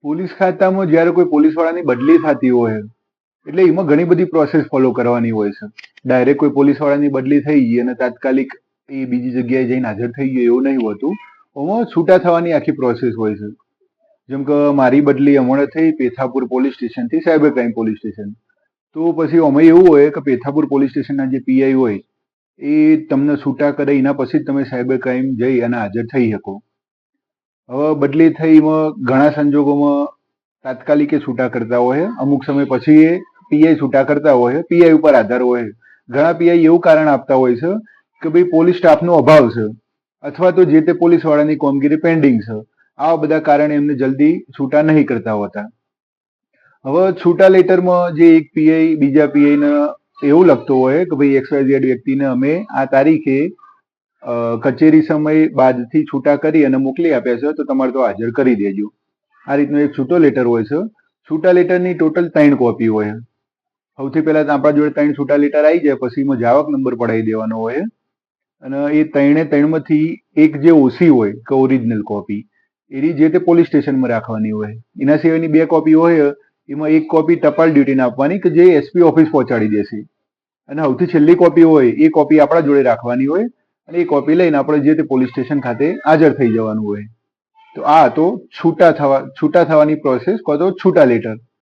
Police ખાતામાં જ્યારે કોઈ પોલીસવાળાની બદલી થતી હોય એટલે એમાં ઘણી બધી પ્રોસેસ ફોલો કરવાની હોય છે. ડાયરેક્ટ કોઈ પોલીસવાળાની બદલી થઈ ગઈ અને તાત્કાલિક એ બીજી જગ્યાએ જઈને હાજર થઈ ગયો એવું નહીં હોતું. એમાં છૂટા થવાની આખી પ્રોસેસ હોય છે. જેમ કે મારી બદલી હમણાં થઈ પેથાપુર પોલીસ સ્ટેશનથી સાયબર ક્રાઇમ પોલીસ સ્ટેશન. તો પછી અમે એવું હોય કે પેથાપુર પોલીસ સ્ટેશનના જે પીઆઈ હોય એ તમને છૂટા કરે એના પછી જ તમે સાયબર ક્રાઇમ જઈ અને હાજર થઈ શકો. હવે બદલી થઈ એમાં ઘણા સંજોગોમાં તાત્કાલિક એ છૂટા કરતા હોય, અમુક સમય પછી એ પીઆઈ છૂટા કરતા હોય, પીઆઈ ઉપર આધાર હોય. ઘણા પીઆઈ એવું કારણ આપતા હોય છે કે ભાઈ પોલીસ સ્ટાફનો અભાવ છે અથવા તો જે તે પોલીસ વાળાની કામગીરી પેન્ડિંગ છે. આવા બધા કારણે એમને જલ્દી છૂટા નહીં કરતા હોતા. હવે છૂટા લેટરમાં જે એક પીઆઈ બીજા પીઆઈને એવું લખતો હોય કે ભાઈ XYZ વ્યક્તિને અમે આ તારીખે કચેરી સમય બાદથી છૂટા કરી અને મોકલી આપ્યા છે, તો તમારે તો હાજર કરી દેજો. આ રીતનો એક છૂટો લેટર હોય છે. છૂટા લેટરની ટોટલ 3 કોપી હોય. સૌથી પહેલા તો આપણા જોડે 3 છૂટા લેટર આવી જાય, પછી એમાં જાવક નંબર પડાવી દેવાનો હોય અને એ 3માંથી એક જે ઓછી હોય કે ઓરિજિનલ કોપી એની જે તે પોલીસ સ્ટેશનમાં રાખવાની હોય. એના સિવાયની 2 કોપી હોય એમાં એક કોપી ટપાલ ડ્યુટીને આપવાની કે જે એસપી ઓફિસ પહોંચાડી દેશે અને સૌથી છેલ્લી કોપી હોય એ કોપી આપણા જોડે રાખવાની હોય અને એ કોપી લઈને આપણે જે તે પોલીસ સ્ટેશન ખાતે હાજર થઈ જવાનું હોય. તો આ તો છૂટા થવાની પ્રોસેસ કહો તો છૂટા લેટર.